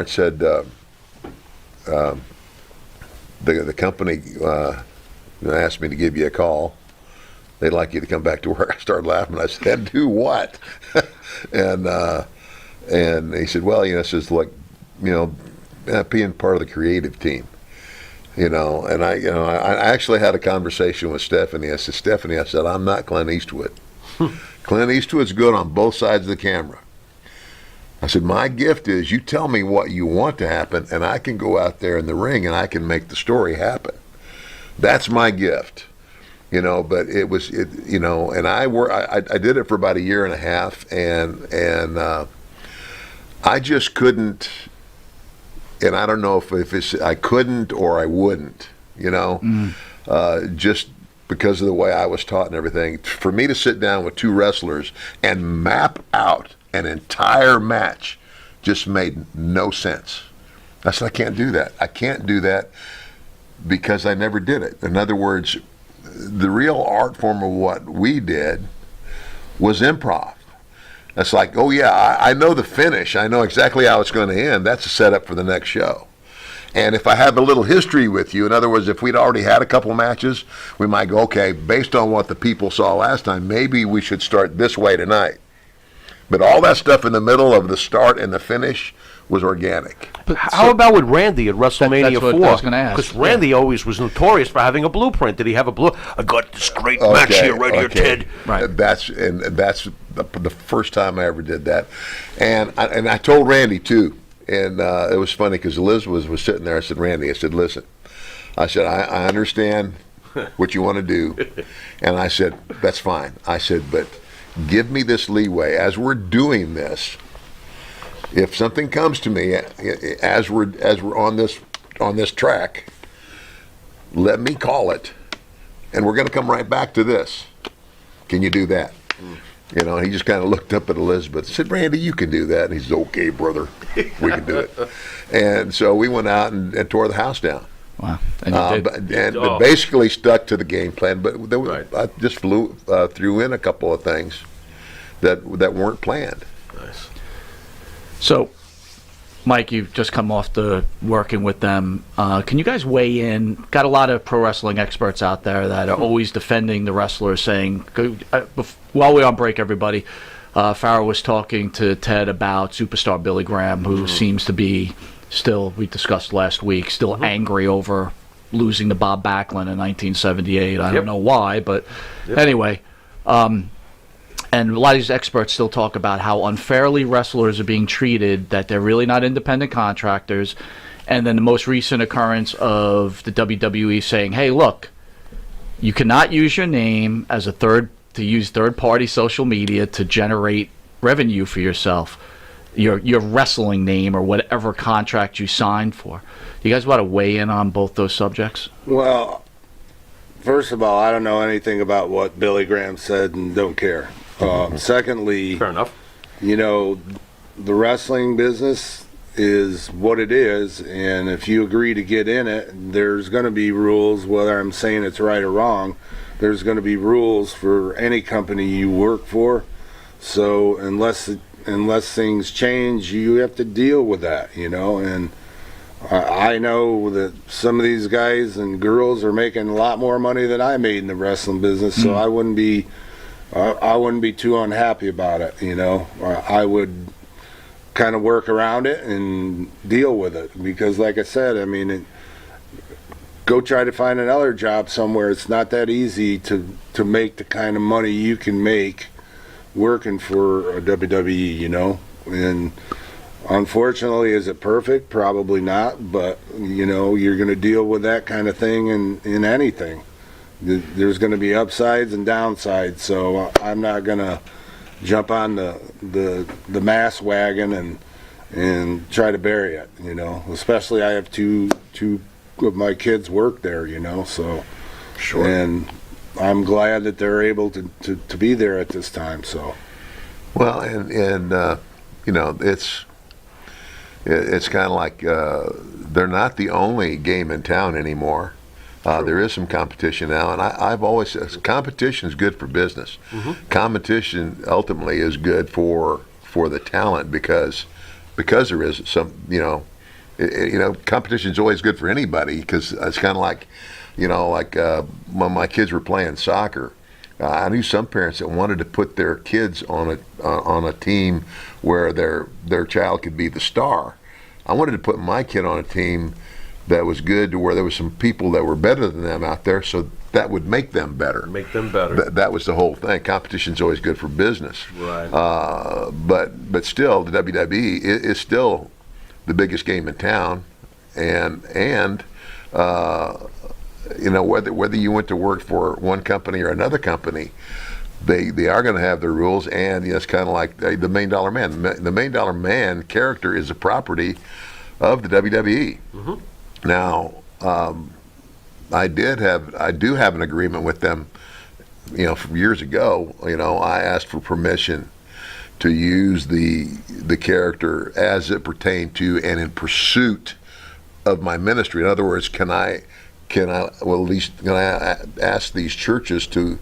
said the company asked me to give you a call. They'd like you to come back to work. I started laughing. I said, do what? and he said, well, it's just like, being part of the creative team. And I actually had a conversation with Stephanie. I said, Stephanie, I'm not Clint Eastwood. Clint Eastwood's good on both sides of the camera. I said, my gift is you tell me what you want to happen, and I can go out there in the ring and I can make the story happen. That's my gift. But it was, and I did it for about a year and a half, and I just couldn't, and I don't know if it's, I couldn't or I wouldn't, just because of the way I was taught and everything. For me to sit down with two wrestlers and map out an entire match just made no sense. I said, I can't do that. I can't do that because I never did it. In other words, the real art form of what we did was improv. It's like, oh yeah, I know the finish. I know exactly how it's going to end. That's a setup for the next show. And if I have a little history with you, in other words, if we'd already had a couple matches, we might go, okay, based on what the people saw last time, maybe we should start this way tonight. But all that stuff in the middle of the start and the finish was organic. But how about with Randy at WrestleMania 4? That's what I was going to ask. Because Randy always was notorious for having a blueprint. Did he have a blue? I got this great match here, right here, Ted. Right. That's the first time I ever did that, and I told Randy too. And it was funny because Elizabeth was sitting there. I said, Randy, I said, listen, I understand what you want to do, and I said, that's fine. I said, but give me this leeway as we're doing this. If something comes to me as we're on this track, let me call it, and we're going to come right back to this. Can you do that? He just kind of looked up at Elizabeth and said, Randy, you can do that. And he said, okay, brother, we can do it. And so we went out and tore the house down. Wow. And but basically stuck to the game plan. But I just threw in a couple of things that weren't planned. Nice. So, Mike, you've just come off the working with them. Can you guys weigh in? Got a lot of pro wrestling experts out there that are always defending the wrestlers, saying, while we're on break, everybody, Pharaoh was talking to Ted about superstar Billy Graham, who seems to be still, we discussed last week, still angry over losing to Bob Backlund in 1978. I don't know why, but anyway. And a lot of these experts still talk about how unfairly wrestlers are being treated, that they're really not independent contractors. And then the most recent occurrence of the WWE saying, hey, look, you cannot use your name as to use third-party social media to generate revenue for yourself, your wrestling name or whatever contract you signed for. You guys want to weigh in on both those subjects? Well, first of all, I don't know anything about what Billy Graham said and don't care. Secondly, fair enough. The wrestling business is what it is, and if you agree to get in it, there's going to be rules, whether I'm saying it's right or wrong. There's going to be rules for any company you work for. So unless things change, you have to deal with that, and I know that some of these guys and girls are making a lot more money than I made in the wrestling business, so I wouldn't be too unhappy about it, I would kind of work around it and deal with it, because like I said, go try to find another job somewhere. It's not that easy to make the kind of money you can make working for a WWE, and unfortunately, is it perfect? Probably not, but you're going to deal with that kind of thing in anything. There's going to be upsides and downsides, so I'm not going to jump on the mass wagon and try to bury it, especially I have two of my kids work there, so sure. And I'm glad that they're able to be there at this time. So well, and it's kind of like they're not the only game in town anymore. There is some competition now, and I've always said competition is good for business. Competition ultimately is good for the talent, because because there is some, competition is always good for anybody, because it's kind of like, when my kids were playing soccer, I knew some parents that wanted to put their kids on a team where their child could be the star. I wanted to put my kid on a team that was good, to where there was some people that were better than them out there, so that would make them better. Make them better. That was the whole thing. Competition's always good for business. Right. But still, the WWE is still the biggest game in town, and whether you went to work for one company or another company, they are going to have their rules, and it's kind of like the $1 Million Man. The $1 Million Man character is a property of the WWE. Mm-hmm. Now, I do have an agreement with them. From years ago, I asked for permission to use the character as it pertained to and in pursuit of my ministry. In other words, can I ask these churches to,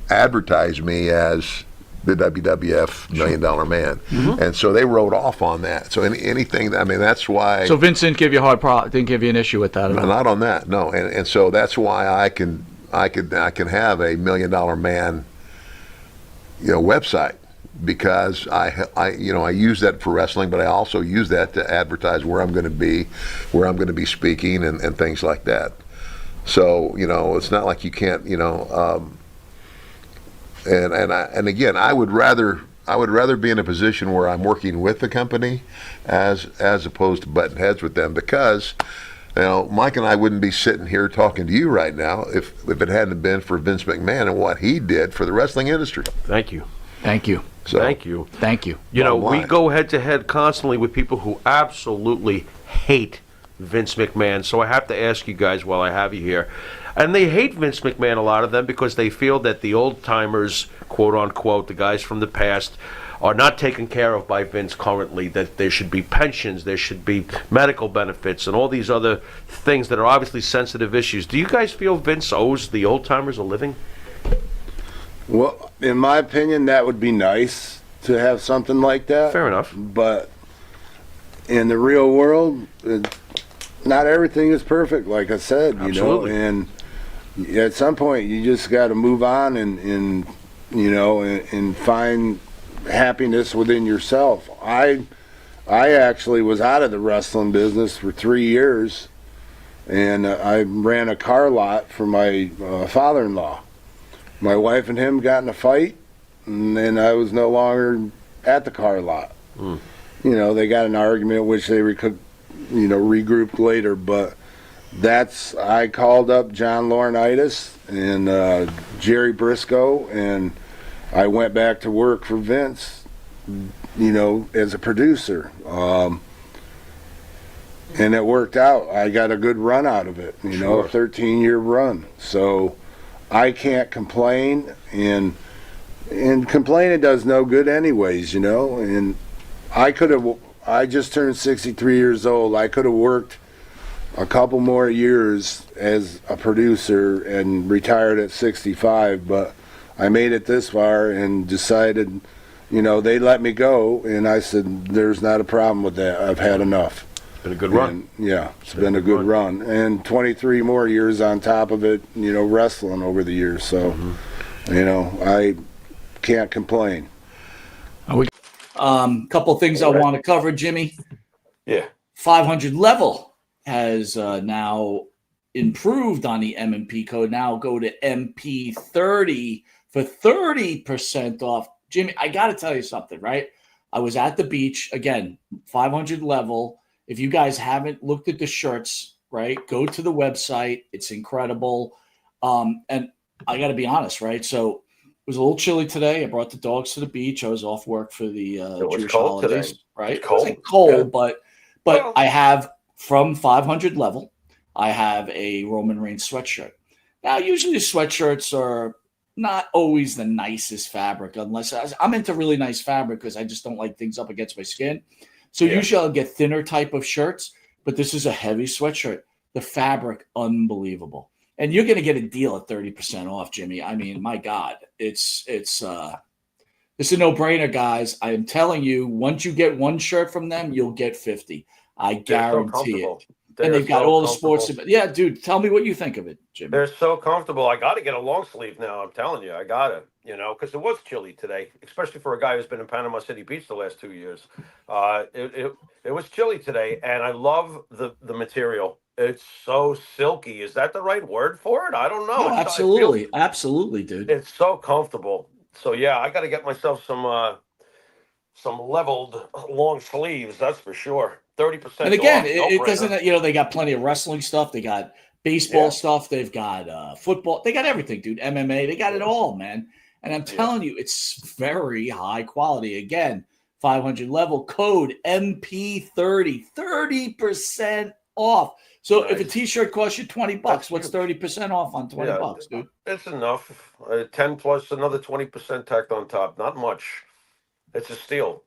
advertise me as the WWF $1 Million Man? Mm-hmm. And so they wrote off on that. So anything, that's why. So Vince didn't give you didn't give you an issue with that at all? Not on that, no. And so that's why I can have a $1 Million Man, website, because I use that for wrestling, but I also use that to advertise where I'm going to be speaking and things like that. So it's not like you can't, and again, I would rather be in a position where I'm working with the company as opposed to butting heads with them, because Mike and I wouldn't be sitting here talking to you right now if it hadn't been for Vince McMahon and what he did for the wrestling industry. Thank you. Thank you. So, Thank you. We go head to head constantly with people who absolutely hate Vince McMahon. So I have to ask you guys while I have you here. And they hate Vince McMahon, a lot of them, because they feel that the old timers, quote unquote, the guys from the past, are not taken care of by Vince currently, that there should be pensions, there should be medical benefits, and all these other things that are obviously sensitive issues. Do you guys feel Vince owes the old timers a living? Well, in my opinion, that would be nice to have something like that. Fair enough. But in the real world, not everything is perfect, like I said. Absolutely. And at some point, you just got to move on and find happiness within yourself. I actually was out of the wrestling business for 3 years, and I ran a car lot for my father-in-law. My wife and him got in a fight, and then I was no longer at the car lot. Mm. They got in an argument, which they regrouped later, but I called up John Laurinaitis and Jerry Briscoe, and I went back to work for Vince, as a producer. And it worked out. I got a good run out of it, Sure. a 13-year run. So I can't complain, and complaining does no good anyways, and I just turned 63 years old. I could have worked a couple more years as a producer and retired at 65, but I made it this far and decided, they let me go, and I said, there's not a problem with that. I've had enough. Been a good run. Yeah, it's been a good run. And 23 more years on top of it, wrestling over the years. So, I can't complain. Couple things I want to cover, Jimmy. Yeah. 500 level has now improved on the M&P code. Now go to MP30 for 30% off. Jimmy, I got to tell you something, right? I was at the beach, again, 500 level. If you guys haven't looked at the shirts, right, go to the website. It's incredible. And I got to be honest, right? So it was a little chilly today. I brought the dogs to the beach. I was off work for the Jewish holidays, today. Right? It wasn't cold, yeah. But I have, from 500 level, I have a Roman Reigns sweatshirt. Now, usually sweatshirts are not always the nicest fabric, unless I'm into really nice fabric because I just don't like things up against my skin. So usually I'll get thinner type of shirts, but this is a heavy sweatshirt. The fabric, unbelievable. And you're going to get a deal at 30% off, Jimmy. I mean, my God, it's It's a no-brainer, guys. I am telling you, once you get one shirt from them, you'll get 50. I guarantee it. And they've got all the sports. Yeah, dude, tell me what you think of it, Jimmy. They're so comfortable. I got to get a long sleeve now. I'm telling you, I got to, because it was chilly today, especially for a guy who's been in Panama City Beach the last 2 years. It was chilly today, and I love the material. It's so silky. Is that the right word for it? I don't know. No, absolutely. Absolutely, dude. It's so comfortable. So, yeah, I got to get myself some leveled long sleeves, that's for sure. 30%. And again, it doesn't, they got plenty of wrestling stuff. They got baseball stuff. They've got football. They got everything, dude. MMA. They got it all, man. And I'm telling you, it's very high quality. Again, 500 level code MP30, 30% off. So if a T-shirt costs you $20, what's 30% off on $20, dude? It's enough. 10 plus another 20% tacked on top. Not much. It's a steal.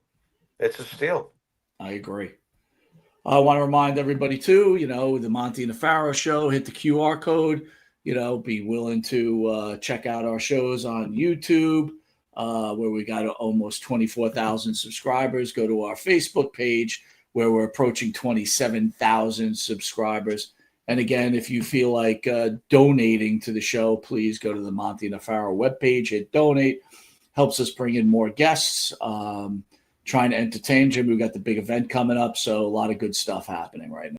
It's a steal. I agree. I want to remind everybody too, the Monte and the Pharaoh show, hit the QR code, be willing to check out our shows on YouTube, where we got almost 24,000 subscribers. Go to our Facebook page where we're approaching 27,000 subscribers. And again, if you feel like donating to the show, please go to the Monte and the Pharaoh webpage, hit donate. Helps us bring in more guests, trying to entertain Jim. We've got the big event coming up, so a lot of good stuff happening right now.